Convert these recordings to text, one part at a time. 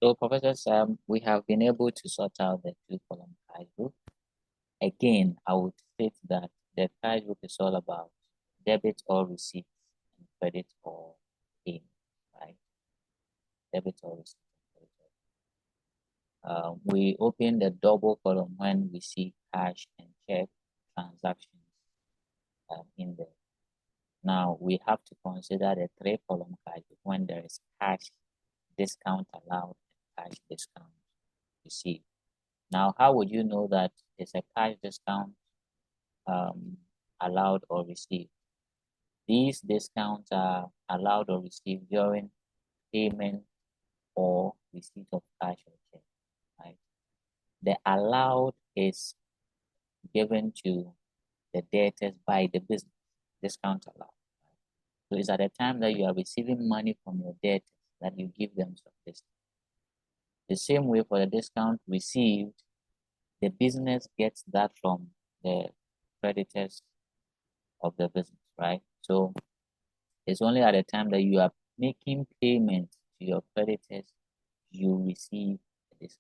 So, Professor Sam, we have been able to sort out the two-column cash book. Again, I would state that the cash book is all about debit or receipts and credit or payment, right? Debit or receipt. We open the double column when we see cash and check transactions in there. Now we have to consider the three-column cash book when there is cash discount allowed and cash discount received. Now, how would you know that it's a cash discount allowed or received? These discounts are allowed or received during payment or receipt of cash or check, right? The allowed is given to the debtors by the business, discount allowed. Right? So it's at the time that you are receiving money from your debtors that you give them some discount. The same way for the discount received, the business gets that from the creditors of the business, right? So it's only at the time that you are making payments to your creditors, you receive a discount.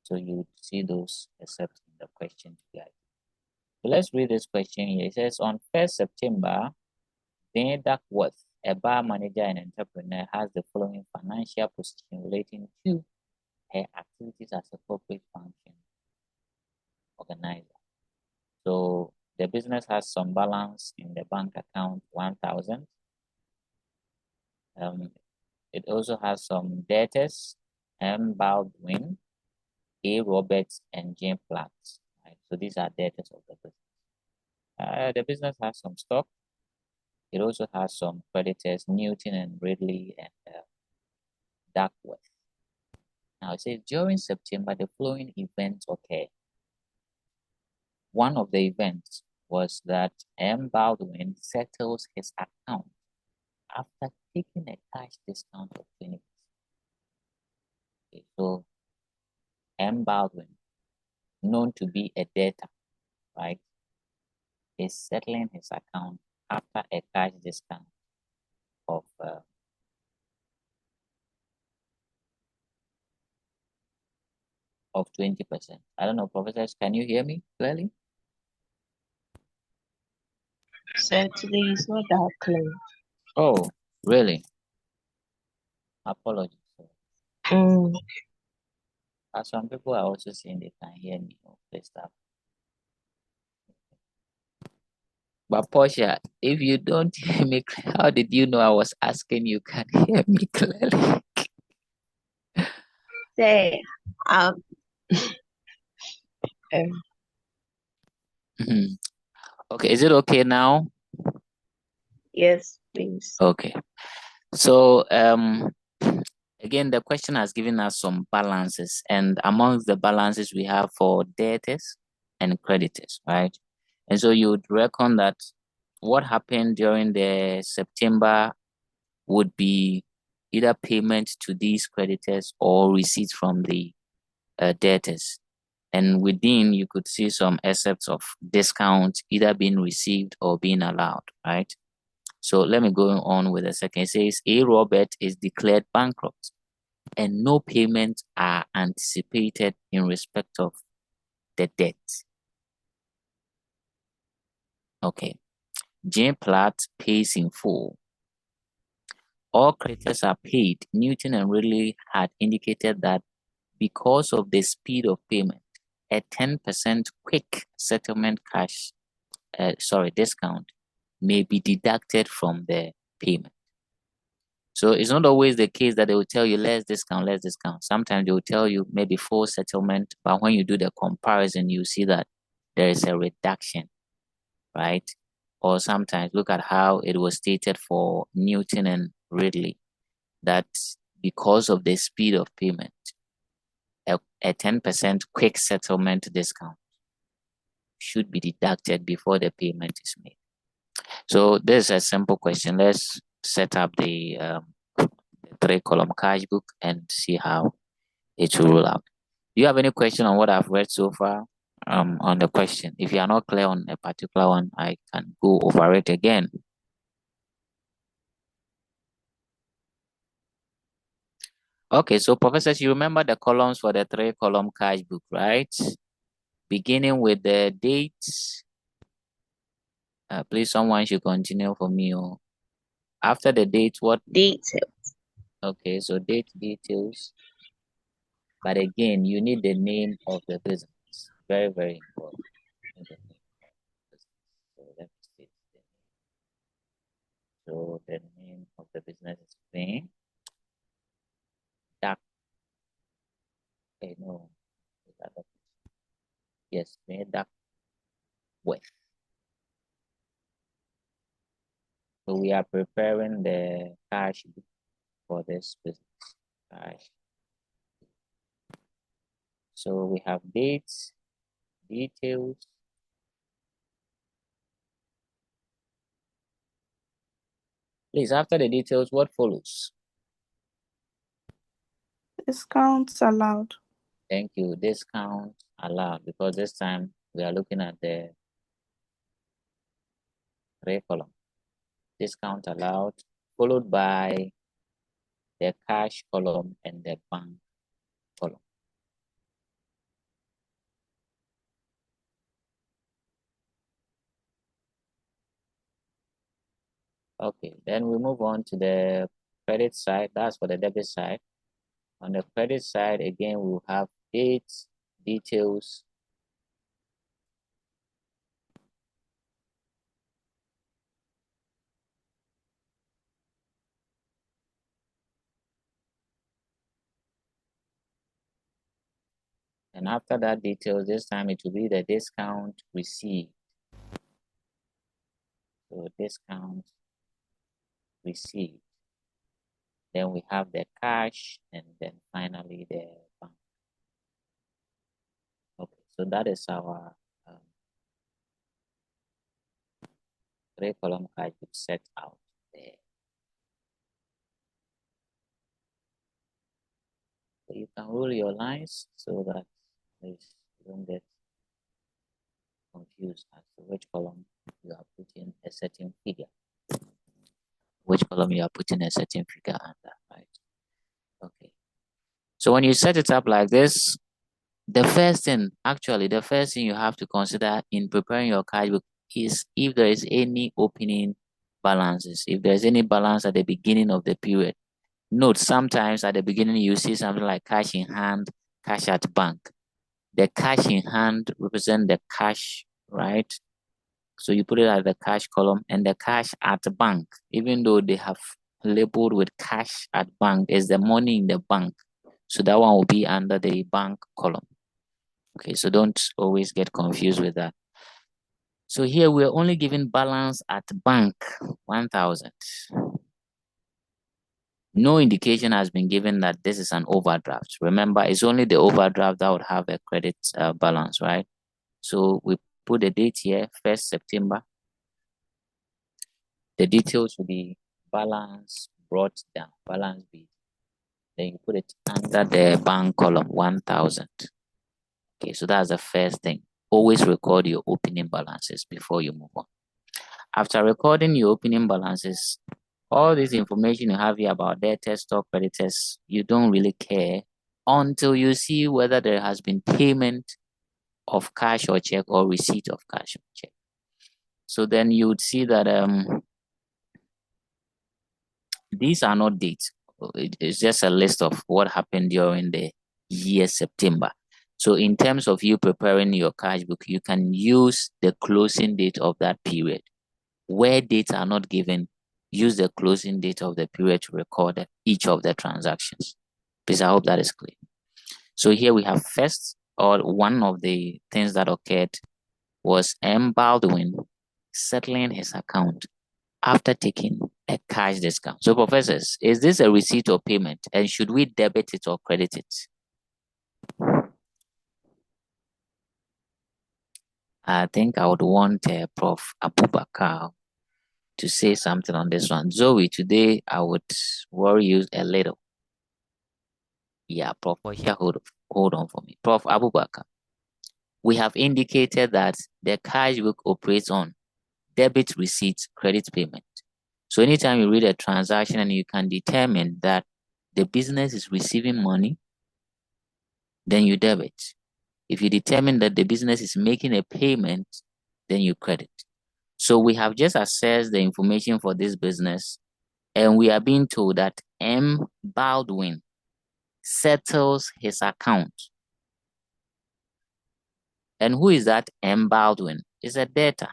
So you would see those except in the question guide. So let's read this question here. It says, on 1st September, Dane Duckworth, a bar manager and entrepreneur, has the following financial position relating to her activities as a corporate function organizer. So the business has some balance in the bank account, 1,000. It also has some debtors, M. Baldwin, A. Roberts, and Jane Platt. Right? So these are debtors of the business. The business has some stock. It also has some creditors, Newton and Ridley and Duckworth. Now it says during September, the following events occurred. One of the events was that M. Baldwin settles his account after taking a cash discount of 20%. Okay, so M. Baldwin, known to be a debtor, right, is settling his account after a cash discount of 20%. I don't know, professors, can you hear me clearly? Sir, today is not that clear. Oh, really? Apologies. Some people are also saying they can hear me. Please stop. But Portia, if you don't hear me, how did you know I was asking you can hear me clearly? Say, Okay, is it okay now? Yes, please. Okay. So again, the question has given us some balances, and amongst the balances we have for debtors and creditors, right? And so you would reckon that what happened during the September would be either payment to these creditors or receipts from the debtors. And within, you could see some excerpts of discounts either being received or being allowed, right? So let me go on with the second. It says A. Robert is declared bankrupt and no payments are anticipated in respect of the debt. Okay. Jane Platt pays in full. All creditors are paid. Newton and Ridley had indicated that because of the speed of payment, a 10% quick settlement discount may be deducted from the payment. So it's not always the case that they will tell you less discount. Sometimes they will tell you maybe full settlement, but when you do the comparison, you see that there is a reduction, right? Or sometimes look at how it was stated for Newton and Ridley, that because of the speed of payment, a 10% quick settlement discount should be deducted before the payment is made. So this is a simple question. Let's set up the three-column cash book and see how it will roll out. Do you have any question on what I've read so far on the question? If you are not clear on a particular one, I can go over it again. Okay, so professors, you remember the columns for the 3-column cash book, right? Beginning with the dates. Please, someone should continue for me. Oh. After the date, what? Detail. Okay, so date details. But again, you need the name of the business. Very, very important. You need the name of the business. So let me see. So the name of the business is Spain. Duck. Okay, no. Yes, Spain Duck West. So we are preparing the cash book for this business. Cash. So we have dates, details. Please, after the details, what follows? Discounts allowed. Thank you. Discount allowed, because this time we are looking at the 3-column. Discount allowed, followed by the cash column and the bank column. Okay, then we move on to the credit side. That's for the debit side. On the credit side, again, we'll have dates, details. And after that details, this time it will be the discount received. So discount received. Then we have the cash, and then finally the bank. Okay, so that is our 3-column cash book set out there. So you can rule your lines so that you don't get confused as to which column you are putting a certain figure. Which column you are putting a certain figure under, right? Okay. So when you set it up like this, the first thing you have to consider in preparing your cash book is if there is any opening balances, if there's any balance at the beginning of the period. Note, sometimes at the beginning you see something like cash in hand, cash at bank. The cash in hand represent the cash, right? So you put it at the cash column, and the cash at the bank, even though they have labeled with cash at bank, is the money in the bank. So that one will be under the bank column. Okay, so don't always get confused with that. So here we're only giving balance at bank, 1,000. No indication has been given that this is an overdraft. Remember, it's only the overdraft that would have a credit balance, right? So we put the date here, 1st September. The details will be balance brought down, balance B. Then you put it under the bank column, 1,000. Okay, so that's the first thing. Always record your opening balances before you move on. After recording your opening balances, all this information you have here about debtors, stock creditors, you don't really care until you see whether there has been payment of cash or check or receipt of cash or check. So then you would see that these are not dates. It's just a list of what happened during the year September. So in terms of you preparing your cash book, you can use the closing date of that period. Where dates are not given, use the closing date of the period to record each of the transactions. Please, I hope that is clear. So here we have first, or one of the things that occurred was M. Baldwin settling his account after taking a cash discount. So professors, is this a receipt or payment, and should we debit it or credit it? I think I would want Prof. Abubakar to say something on this one. Zoe, today I would worry you a little. Yeah, Prof. Hold on for me. Prof. Abubakar, we have indicated that the cash book operates on debit, receipt, credit, payment. So anytime you read a transaction and you can determine that the business is receiving money, then you debit. If you determine that the business is making a payment, then you credit. So we have just assessed the information for this business, and we are being told that M. Baldwin settles his account. And who is that M. Baldwin? It's a debtor.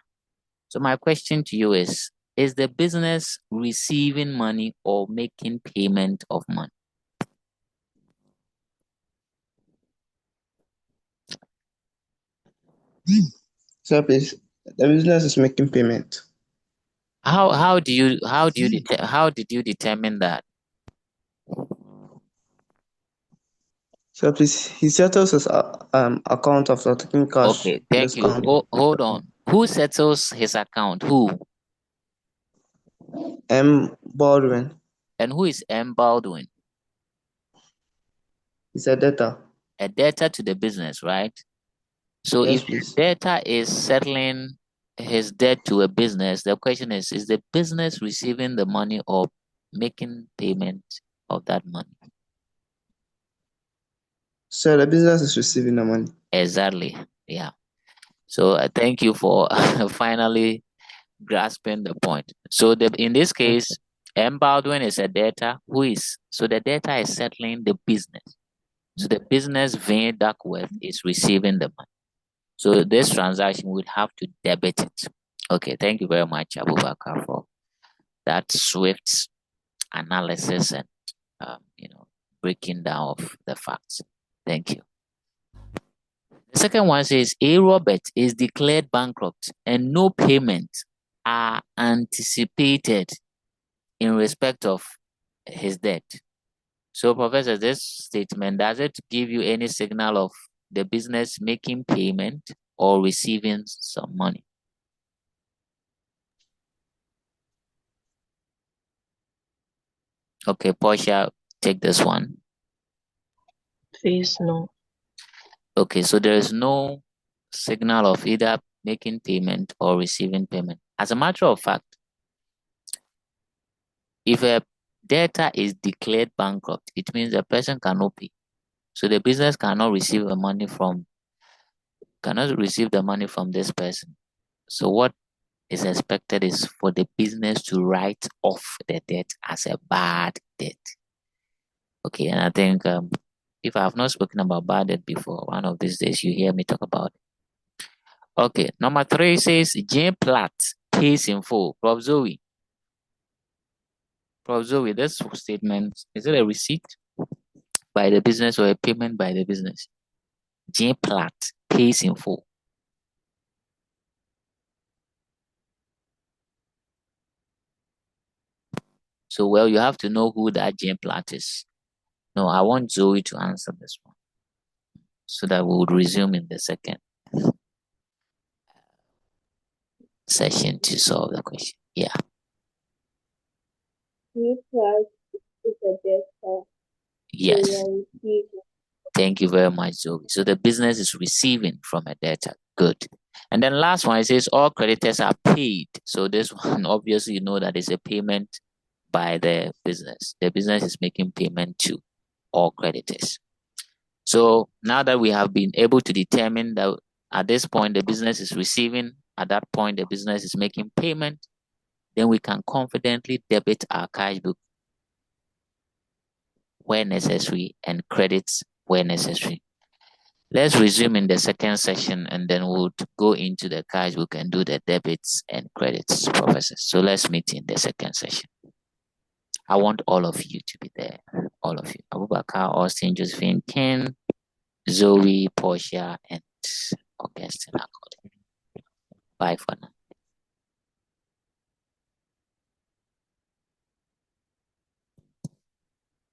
So my question to you is the business receiving money or making payment of money? Sir, please, the business is making payment. How did you determine that? Sir, please, he settles his account after taking cash. Okay, thank you. Hold on. Who settles his account? Who? M. Baldwin. And who is M. Baldwin? He's a debtor. A debtor to the business, right? So Yes, if please. the debtor is settling his debt to a business, the question is the business receiving the money or making payment of that money? Sir, the business is receiving the money. Exactly. Yeah. So thank you for finally grasping the point. So in this case, M. Baldwin is a debtor so the debtor is settling the business. So the business Vin Duckworth is receiving the money. So this transaction would have to debit it. Okay, thank you very much, Abubakar, for that swift analysis and breaking down of the facts. Thank you. The second one says A. Robert is declared bankrupt and no payments are anticipated in respect of his debt. So, Professor, this statement, does it give you any signal of the business making payment or receiving some money? Okay, Portia, take this one. Please, no. Okay, so there is no signal of either making payment or receiving payment. As a matter of fact, if a debtor is declared bankrupt, it means the person cannot pay. So the business cannot receive the money from this person. So what is expected is for the business to write off the debt as a bad debt. Okay, and I think if I have not spoken about bad debt before, one of these days you hear me talk about it. Okay, number 3 says Jane Platt pays in full. Prof. Zoe, this statement, is it a receipt by the business or a payment by the business? Jane Platt pays in full. So, well, you have to know who that Jane Platt is. No, I want Zoe to answer this one so that we would resume in the second session to solve the question. Yeah. Jane Platt is a debtor. Yes. Thank you very much, Zoe. So the business is receiving from a debtor. Good. And then last one, it says all creditors are paid. So this one, obviously, you know that is a payment by the business. The business is making payment to all creditors. So now that we have been able to determine that at this point the business is receiving, at that point the business is making payment, then we can confidently debit our cash book where necessary and credits where necessary. Let's resume in the second session and then we'll go into the cash book and do the debits and credits, professors. So let's meet in the second session. I want all of you to be there. All of you. Abubakar, Austin, Josephine, Ken, Zoe, Portia, and Augustine. Bye for now.